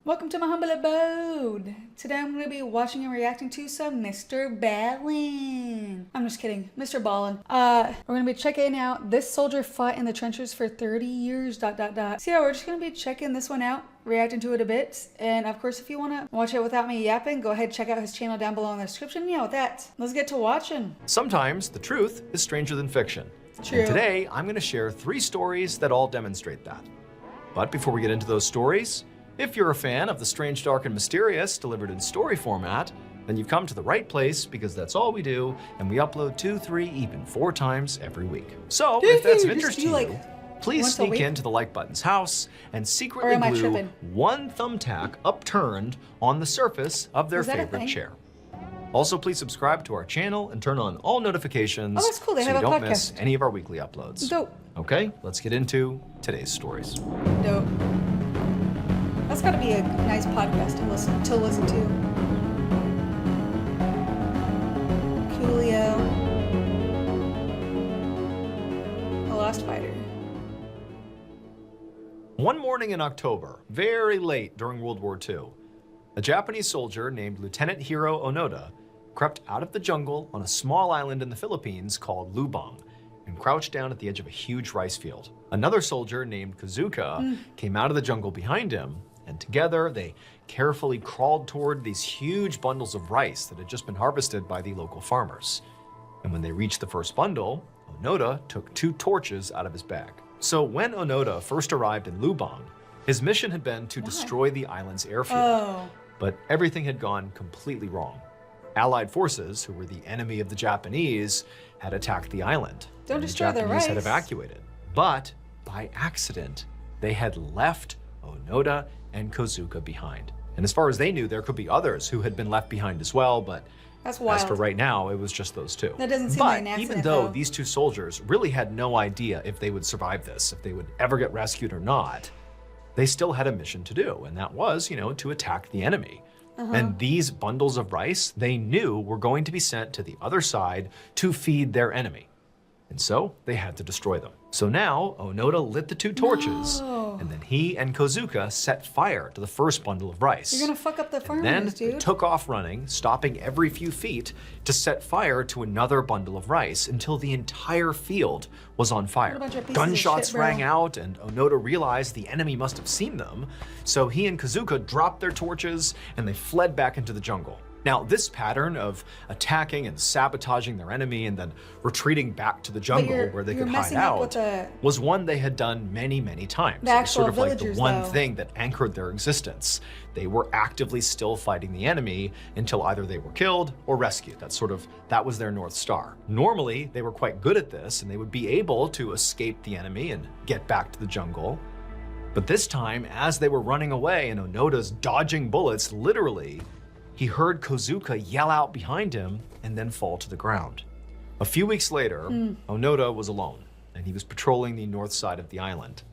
Welcome to my humble abode. Today I'm going to be watching and reacting to some Mr. Ballen. I'm just kidding, Mr. Ballen. We're going to be checking out this soldier fought in the trenches for 30 years, So yeah, we're just going to be checking this one out, reacting to it a bit. And of course, if you want to watch it without me yapping, go ahead and check out his channel down below in the description. Yeah, with that, let's get to watching. Sometimes the truth is stranger than fiction. True. And today, I'm going to share 3 stories that all demonstrate that. But before we get into those stories, if you're a fan of the strange, dark, and mysterious delivered in story format, then you've come to the right place because that's all we do, and we upload 2, 3, even 4 times every week. So if that's of interest to you, please sneak into the like button's house and secretly glue one thumbtack upturned on the surface of their favorite chair. Also, please subscribe to our channel and turn on all notifications that's cool. They so have you a don't podcast. miss any of our weekly uploads. Dope. Okay, let's get into today's stories. Dope. That's got to be a nice podcast to listen to. Coolio. The Last Fighter. One morning in October, very late during World War II, a Japanese soldier named Lieutenant Hiro Onoda crept out of the jungle on a small island in the Philippines called Lubang and crouched down at the edge of a huge rice field. Another soldier named Kazuka came out of the jungle behind him, and together they carefully crawled toward these huge bundles of rice that had just been harvested by the local farmers. And when they reached the first bundle, Onoda took 2 torches out of his bag. So when Onoda first arrived in Lubang, his mission had been to destroy the island's airfield. But everything had gone completely wrong. Allied forces, who were the enemy of the Japanese, had attacked the island. Don't destroy the rice. The Japanese had evacuated. But by accident, they had left Onoda and Kazuka behind. And as far as they knew, there could be others who had been left behind as well, but that's wild. As for right now, it was just those 2. That doesn't seem like an accident, even though these 2 soldiers really had no idea if they would survive this, if they would ever get rescued or not, they still had a mission to do, and that was, to attack the enemy. And these bundles of rice, they knew were going to be sent to the other side to feed their enemy. And so they had to destroy them. So now Onoda lit the 2 torches, and then he and Kazuka set fire to the first bundle of rice. You're gonna fuck up the farmers, then dude. They took off running, stopping every few feet to set fire to another bundle of rice until the entire field was on fire. Gunshots rang out, and Onoda realized the enemy must have seen them. So he and Kazuka dropped their torches and they fled back into the jungle. Now, this pattern of attacking and sabotaging their enemy and then retreating back to the jungle where they could hide out was one they had done many, many times. The it was sort actual of like the one though. thing that anchored their existence. They were actively still fighting the enemy until either they were killed or rescued. That was their North Star. Normally, they were quite good at this and they would be able to escape the enemy and get back to the jungle. But this time, as they were running away and Onoda's dodging bullets, literally, he heard Kazuka yell out behind him and then fall to the ground. A few weeks later, Onoda was alone, and he was patrolling the north side of the island.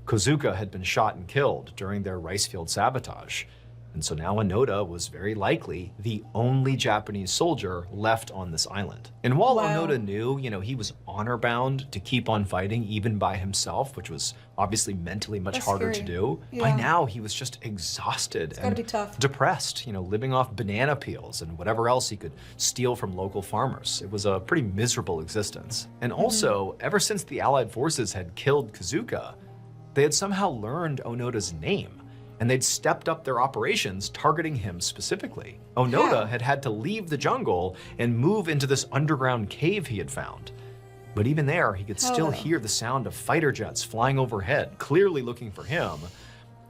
Kazuka had been shot and killed during their rice field sabotage, and so now Onoda was very likely the only Japanese soldier left on this island. And while Onoda knew, he was honor-bound to keep on fighting even by himself, which was obviously mentally much harder to do, by now he was just exhausted and depressed, living off banana peels and whatever else he could steal from local farmers. It was a pretty miserable existence. And also, ever since the Allied forces had killed Kazuka, they had somehow learned Onoda's name, and they'd stepped up their operations targeting him specifically. Onoda had had to leave the jungle and move into this underground cave he had found. But even there, he could still hear the sound of fighter jets flying overhead, clearly looking for him.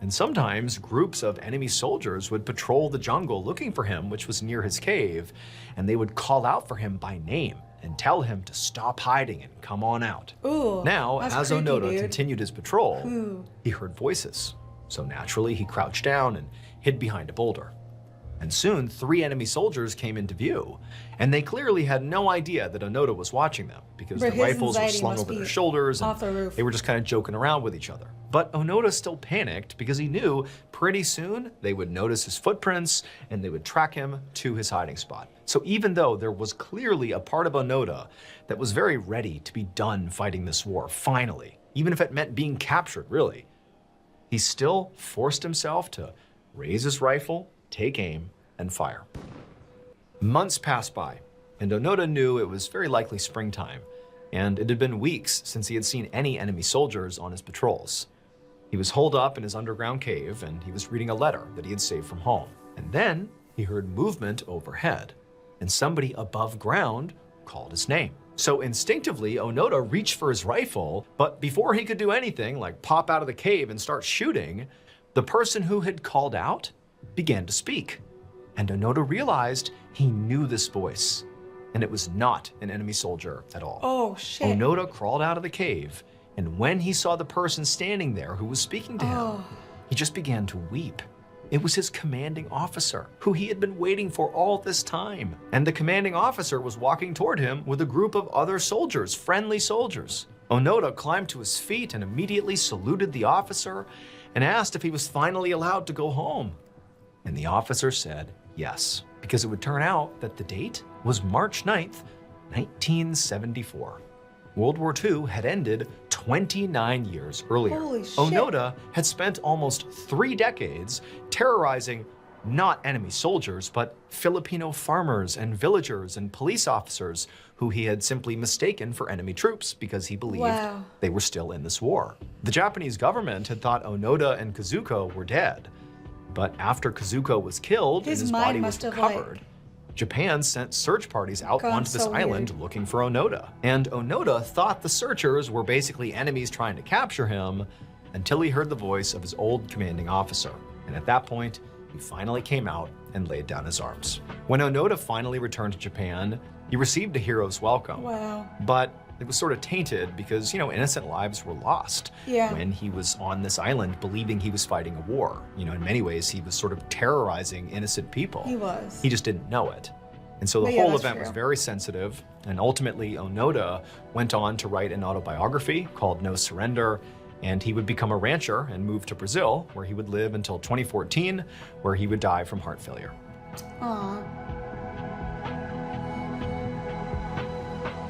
And sometimes groups of enemy soldiers would patrol the jungle looking for him, which was near his cave, and they would call out for him by name and tell him to stop hiding and come on out. Now, as Onoda continued his patrol, he heard voices. So naturally, he crouched down and hid behind a boulder. And soon, 3 enemy soldiers came into view, and they clearly had no idea that Onoda was watching them because the rifles were slung over their shoulders and they were just kind of joking around with each other. But Onoda still panicked because he knew pretty soon they would notice his footprints and they would track him to his hiding spot. So even though there was clearly a part of Onoda that was very ready to be done fighting this war, finally, even if it meant being captured, really, he still forced himself to raise his rifle, take aim, and fire. Months passed by, and Onoda knew it was very likely springtime, and it had been weeks since he had seen any enemy soldiers on his patrols. He was holed up in his underground cave, and he was reading a letter that he had saved from home. And then he heard movement overhead, and somebody above ground called his name. So instinctively, Onoda reached for his rifle, but before he could do anything like pop out of the cave and start shooting, the person who had called out began to speak. And Onoda realized he knew this voice, and it was not an enemy soldier at all. Oh, shit. Onoda crawled out of the cave, and when he saw the person standing there who was speaking to him, he just began to weep. It was his commanding officer, who he had been waiting for all this time. And the commanding officer was walking toward him with a group of other soldiers, friendly soldiers. Onoda climbed to his feet and immediately saluted the officer and asked if he was finally allowed to go home. And the officer said yes, because it would turn out that the date was March 9th, 1974. World War II had ended 29 years earlier. Holy shit. Onoda had spent almost 3 decades terrorizing not enemy soldiers, but Filipino farmers and villagers and police officers who he had simply mistaken for enemy troops because he believed they were still in this war. The Japanese government had thought Onoda and Kazuko were dead, but after Kazuko was killed and his body was recovered, Japan sent search parties out onto this island looking for Onoda. And Onoda thought the searchers were basically enemies trying to capture him until he heard the voice of his old commanding officer. And at that point, he finally came out and laid down his arms. When Onoda finally returned to Japan, he received a hero's welcome. Wow. But it was sort of tainted because, innocent lives were lost when he was on this island believing he was fighting a war. In many ways, he was sort of terrorizing innocent people. He was. He just didn't know it. And so the whole event was very sensitive. And ultimately, Onoda went on to write an autobiography called No Surrender. And he would become a rancher and move to Brazil, where he would live until 2014, where he would die from heart failure. Aww.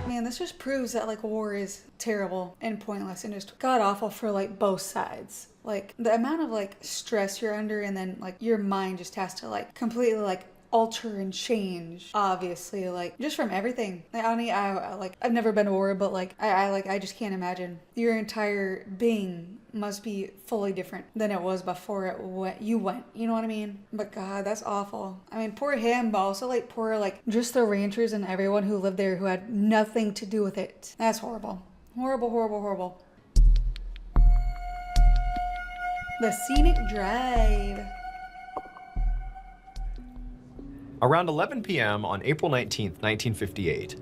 Man, this just proves that war is terrible and pointless and just god awful for both sides. The amount of stress you're under, and then your mind just has to completely alter and change, obviously, just from everything. I've never been to war, but I just can't imagine. Your entire being must be fully different than it was before you went, you know what I mean? But God, that's awful. I mean, poor him, but also poor just the ranchers and everyone who lived there who had nothing to do with it. That's horrible. Horrible, horrible, horrible. The Scenic Drive. Around 11 p.m. on April 19, 1958,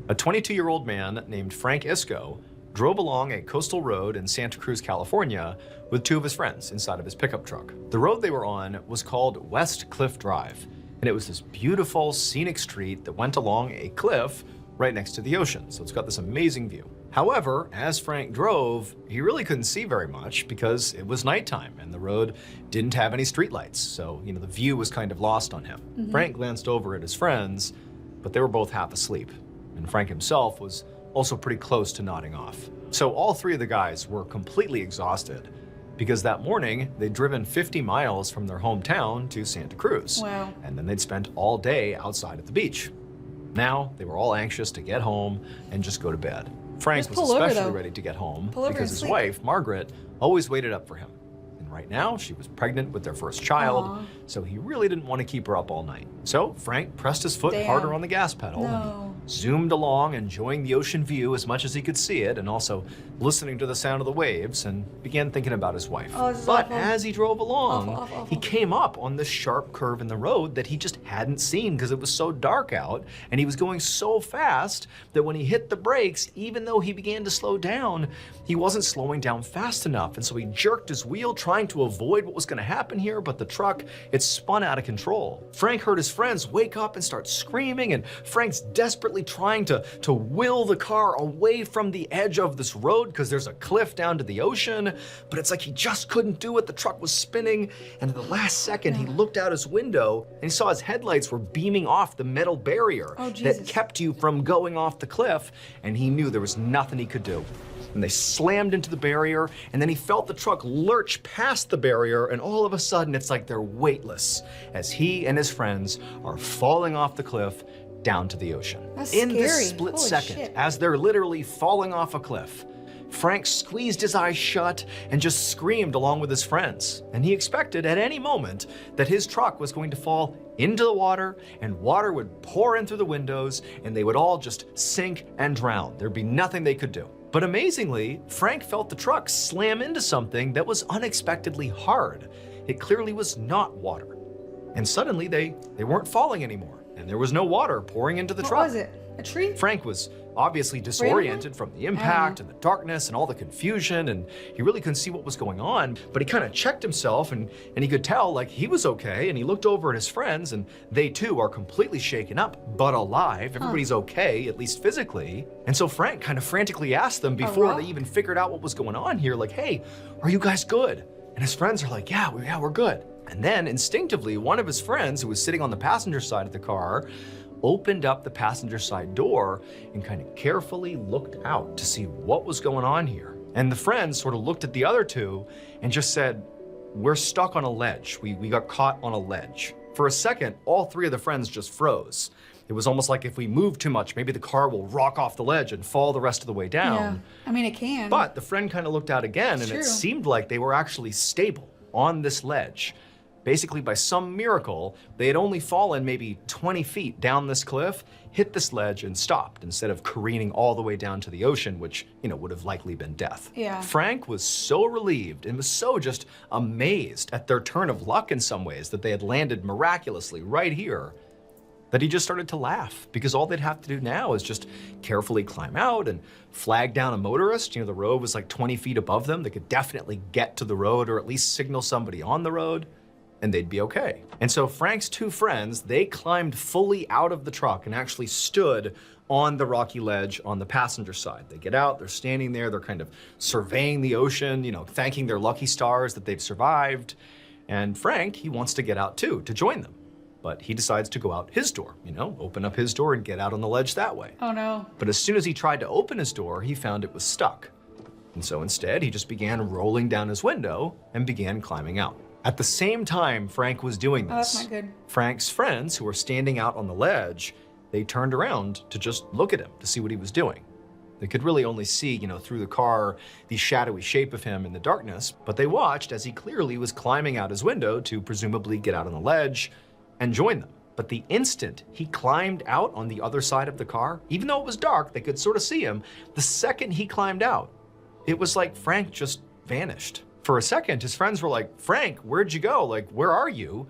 a 22-year-old man named Frank Isco drove along a coastal road in Santa Cruz, California, with 2 of his friends inside of his pickup truck. The road they were on was called West Cliff Drive, and it was this beautiful, scenic street that went along a cliff right next to the ocean, so it's got this amazing view. However, as Frank drove, he really couldn't see very much because it was nighttime and the road didn't have any streetlights, so the view was kind of lost on him. Frank glanced over at his friends, but they were both half asleep, and Frank himself was also pretty close to nodding off. So all 3 of the guys were completely exhausted because that morning they'd driven 50 miles from their hometown to Santa Cruz. Wow. And then they'd spent all day outside at the beach. Now they were all anxious to get home and just go to bed. Frank was especially ready to get home because his wife, Margaret, always waited up for him. And right now, she was pregnant with their first child, so he really didn't want to keep her up all night. So Frank pressed his foot harder on the gas pedal and zoomed along, enjoying the ocean view as much as he could see it, and also listening to the sound of the waves, and began thinking about his wife. But as he drove along, he came up on this sharp curve in the road that he just hadn't seen because it was so dark out, and he was going so fast that when he hit the brakes, even though he began to slow down, he wasn't slowing down fast enough, and so he jerked his wheel trying to avoid what was going to happen here, but the truck, it spun out of control. Frank heard his friends wake up and start screaming, and Frank's desperately trying to will the car away from the edge of this road because there's a cliff down to the ocean, but it's like he just couldn't do it. The truck was spinning, and at the last second, he looked out his window and he saw his headlights were beaming off the metal barrier that kept you from going off the cliff, and he knew there was nothing he could do. and they slammed into the barrier, and then he felt the truck lurch past the barrier, and all of a sudden it's like they're weightless as he and his friends are falling off the cliff down to the ocean. That's In scary. this split Holy second, shit. as they're literally falling off a cliff, Frank squeezed his eyes shut and just screamed along with his friends. And he expected at any moment that his truck was going to fall into the water and water would pour in through the windows and they would all just sink and drown. There'd be nothing they could do. But amazingly, Frank felt the truck slam into something that was unexpectedly hard. It clearly was not water. And suddenly they weren't falling anymore and there was no water pouring into the truck. What was it? A tree? Frank was obviously disoriented from the impact and the darkness and all the confusion, and he really couldn't see what was going on, but he kind of checked himself and he could tell like he was okay, and he looked over at his friends and they too are completely shaken up, but alive. Everybody's okay, at least physically. And so Frank kind of frantically asked them before they even figured out what was going on here, like, hey, are you guys good? And his friends are like, yeah, we're good. And then instinctively, one of his friends who was sitting on the passenger side of the car opened up the passenger side door and kind of carefully looked out to see what was going on here. And the friends sort of looked at the other two and just said, we're stuck on a ledge. We got caught on a ledge. For a second, all three of the friends just froze. It was almost like if we move too much, maybe the car will rock off the ledge and fall the rest of the way down. Yeah, I mean, it can. But the friend kind of looked out again and it seemed like they were actually stable on this ledge. Basically, by some miracle, they had only fallen maybe 20 feet down this cliff, hit this ledge, and stopped instead of careening all the way down to the ocean, which, would have likely been death. Yeah. Frank was so relieved and was so just amazed at their turn of luck in some ways that they had landed miraculously right here that he just started to laugh because all they'd have to do now is just carefully climb out and flag down a motorist. The road was like 20 feet above them. They could definitely get to the road or at least signal somebody on the road, and they'd be okay. And so Frank's two friends, they climbed fully out of the truck and actually stood on the rocky ledge on the passenger side. They get out, they're standing there, they're kind of surveying the ocean, thanking their lucky stars that they've survived. And Frank, he wants to get out too, to join them. But he decides to go out his door, open up his door and get out on the ledge that way. Oh no. But as soon as he tried to open his door, he found it was stuck. And so instead, he just began rolling down his window and began climbing out. At the same time Frank was doing this, that's not good. Frank's friends who were standing out on the ledge, they turned around to just look at him to see what he was doing. They could really only see, through the car, the shadowy shape of him in the darkness, but they watched as he clearly was climbing out his window to presumably get out on the ledge and join them. But the instant he climbed out on the other side of the car, even though it was dark, they could sort of see him, the second he climbed out, it was like Frank just vanished. For a second, his friends were like, Frank, where'd you go? Like, where are you?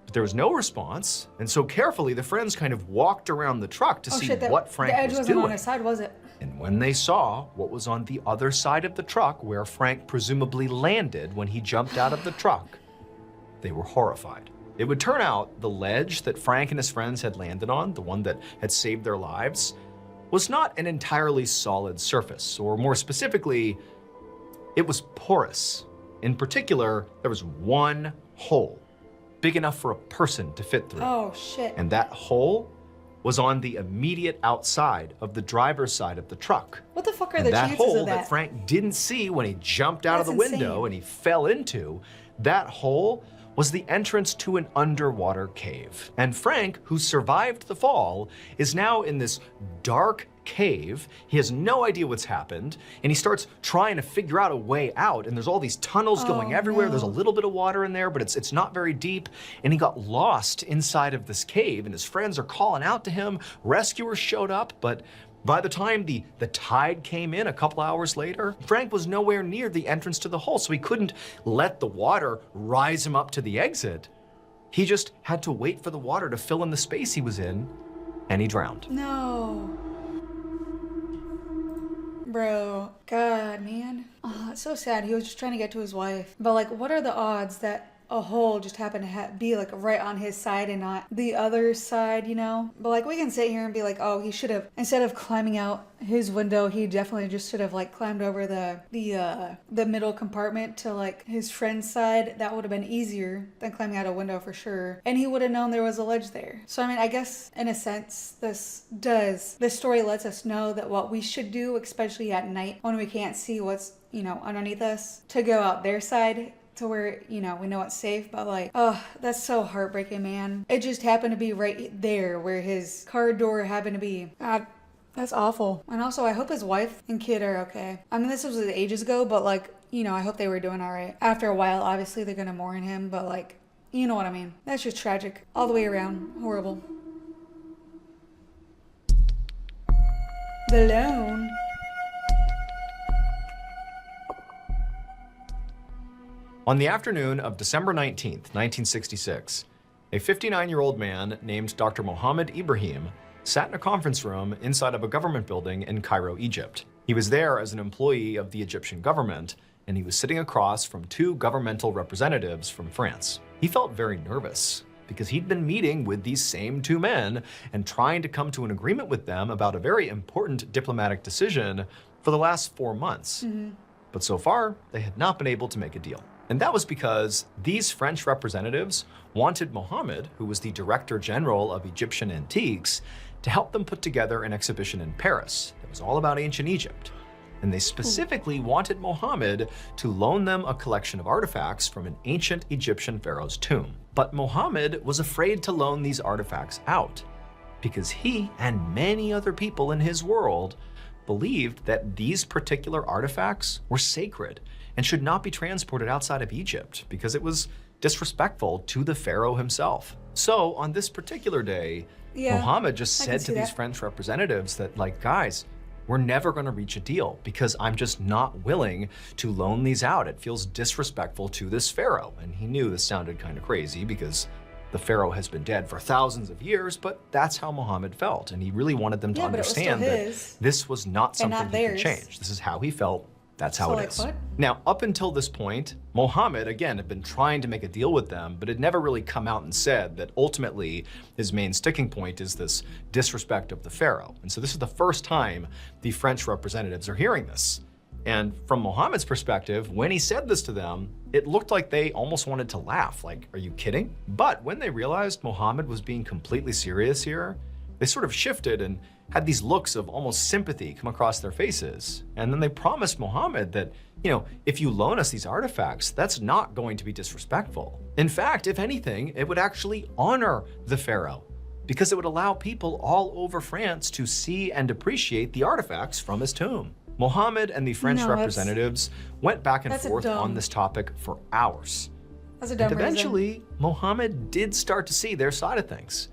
But there was no response. And so carefully, the friends kind of walked around the truck to see what Frank was doing. The edge wasn't on his side, was it? And when they saw what was on the other side of the truck, where Frank presumably landed when he jumped out of the truck, they were horrified. It would turn out the ledge that Frank and his friends had landed on, the one that had saved their lives, was not an entirely solid surface, or more specifically, it was porous. In particular, there was one hole, big enough for a person to fit through. Oh, shit. And that hole was on the immediate outside of the driver's side of the truck. What the fuck are And the that chances hole of that? that Frank didn't see when he jumped out of the That's window insane. and he fell into, that hole was the entrance to an underwater cave. And Frank, who survived the fall, is now in this dark cave. He has no idea what's happened, and he starts trying to figure out a way out, and there's all these tunnels going everywhere. No. There's a little bit of water in there, but it's not very deep, and he got lost inside of this cave, and his friends are calling out to him. Rescuers showed up, but by the time the tide came in a couple hours later, Frank was nowhere near the entrance to the hole, so he couldn't let the water rise him up to the exit. He just had to wait for the water to fill in the space he was in, and he drowned. No. Bro, God, man. Oh, it's so sad. He was just trying to get to his wife. But like, what are the odds that a hole just happened to be like right on his side and not the other side, you know? But like we can sit here and be like, oh, he should have, instead of climbing out his window, he definitely just should have like climbed over the middle compartment to like his friend's side. That would have been easier than climbing out a window for sure. And he would have known there was a ledge there. So I mean, I guess in a sense, this story lets us know that what we should do, especially at night when we can't see what's, you know, underneath us, to go out their side to where, you know, we know it's safe. But like, oh, that's so heartbreaking, man. It just happened to be right there where his car door happened to be. God, that's awful. And also, I hope his wife and kid are okay. I mean, this was ages ago, but like, you know, I hope they were doing all right. After a while, obviously, they're gonna mourn him, but like, you know what I mean. That's just tragic all the way around. Horrible. Ballen. On the afternoon of December 19th, 1966, a 59-year-old man named Dr. Mohammed Ibrahim sat in a conference room inside of a government building in Cairo, Egypt. He was there as an employee of the Egyptian government, and he was sitting across from two governmental representatives from France. He felt very nervous because he'd been meeting with these same two men and trying to come to an agreement with them about a very important diplomatic decision for the last 4 months. But so far, they had not been able to make a deal. And that was because these French representatives wanted Mohammed, who was the Director General of Egyptian Antiques, to help them put together an exhibition in Paris that was all about ancient Egypt. And they specifically wanted Mohammed to loan them a collection of artifacts from an ancient Egyptian pharaoh's tomb. But Mohammed was afraid to loan these artifacts out because he and many other people in his world believed that these particular artifacts were sacred and should not be transported outside of Egypt because it was disrespectful to the pharaoh himself. So on this particular day, Mohammed just said to these French representatives that, like, guys, we're never going to reach a deal because I'm just not willing to loan these out. It feels disrespectful to this pharaoh. And he knew this sounded kind of crazy because the pharaoh has been dead for thousands of years, but that's how Mohammed felt. And he really wanted them to understand that this was not something he could change. This is how he felt. That's how it is. What? Now, up until this point, Mohammed, again, had been trying to make a deal with them, but had never really come out and said that ultimately his main sticking point is this disrespect of the pharaoh. And so this is the first time the French representatives are hearing this. And from Mohammed's perspective, when he said this to them, it looked like they almost wanted to laugh, like, are you kidding? But when they realized Mohammed was being completely serious here, they sort of shifted and had these looks of almost sympathy come across their faces. And then they promised Mohammed that, you know, if you loan us these artifacts, that's not going to be disrespectful. In fact, if anything, it would actually honor the pharaoh because it would allow people all over France to see and appreciate the artifacts from his tomb. Mohammed and the French representatives went back and forth on this topic for hours. That's a dumb and eventually, Mohammed did start to see their side of things.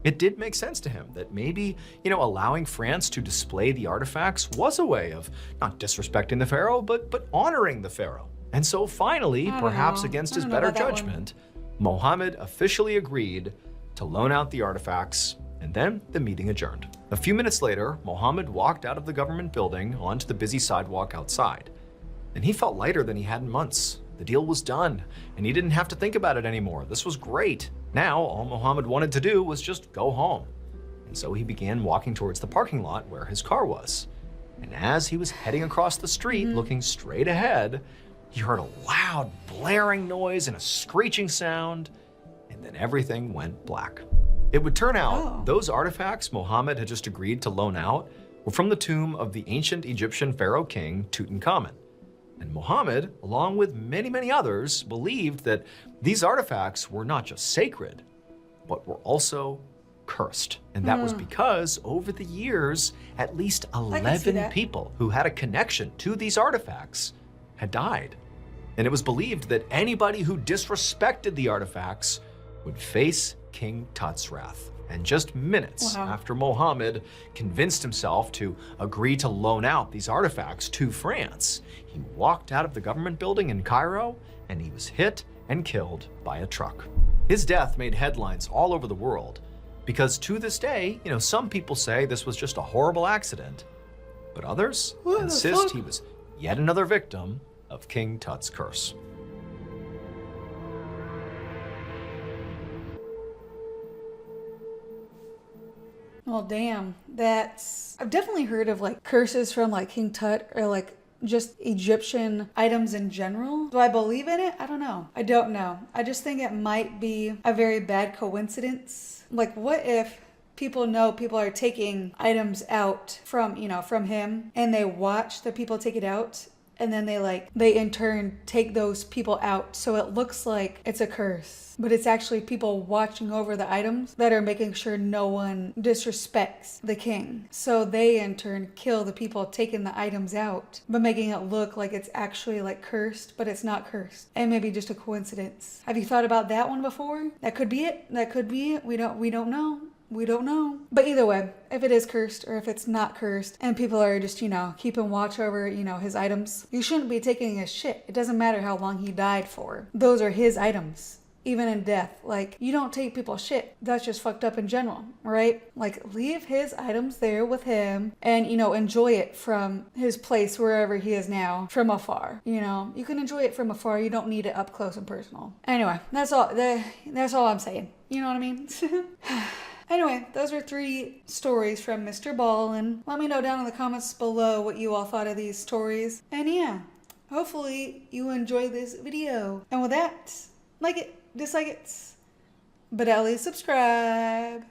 It did make sense to him that maybe, you know, allowing France to display the artifacts was a way of not disrespecting the pharaoh, but honoring the pharaoh. And so finally, perhaps against his better judgment, Mohammed officially agreed to loan out the artifacts, and then the meeting adjourned. A few minutes later, Mohammed walked out of the government building onto the busy sidewalk outside, and he felt lighter than he had in months. The deal was done, and he didn't have to think about it anymore. This was great. Now, all Mohammed wanted to do was just go home. And so he began walking towards the parking lot where his car was. And as he was heading across the street, looking straight ahead, he heard a loud, blaring noise and a screeching sound, and then everything went black. It would turn out those artifacts Mohammed had just agreed to loan out were from the tomb of the ancient Egyptian pharaoh king Tutankhamun. And Mohammed, along with many, many others, believed that these artifacts were not just sacred, but were also cursed. And that was because over the years, at least 11 people who had a connection to these artifacts had died. And it was believed that anybody who disrespected the artifacts would face King Tut's wrath. And just minutes after Mohammed convinced himself to agree to loan out these artifacts to France, he walked out of the government building in Cairo and he was hit and killed by a truck. His death made headlines all over the world because to this day, you know, some people say this was just a horrible accident, but others insist he was yet another victim of King Tut's curse. Well, damn. I've definitely heard of like curses from like King Tut or like just Egyptian items in general. Do I believe in it? I don't know. I don't know. I just think it might be a very bad coincidence. Like, what if people know people are taking items out from, from him, and they watch the people take it out, and then they in turn take those people out, so it looks like it's a curse, but it's actually people watching over the items that are making sure no one disrespects the king. So they in turn kill the people taking the items out, but making it look like it's actually like cursed, but it's not cursed, and maybe just a coincidence. Have you thought about that one before? That could be it. That could be it. We don't know. We don't know. But either way, if it is cursed or if it's not cursed and people are just, keeping watch over, his items, you shouldn't be taking his shit. It doesn't matter how long he died for. Those are his items, even in death. Like, you don't take people's shit. That's just fucked up in general, right? Like, leave his items there with him and, enjoy it from his place wherever he is now from afar. You can enjoy it from afar. You don't need it up close and personal. Anyway, that's all I'm saying. You know what I mean? Anyway, those are 3 stories from Mr. Ballen. Let me know down in the comments below what you all thought of these stories. And yeah, hopefully you enjoyed this video. And with that, like it, dislike it, but at least subscribe.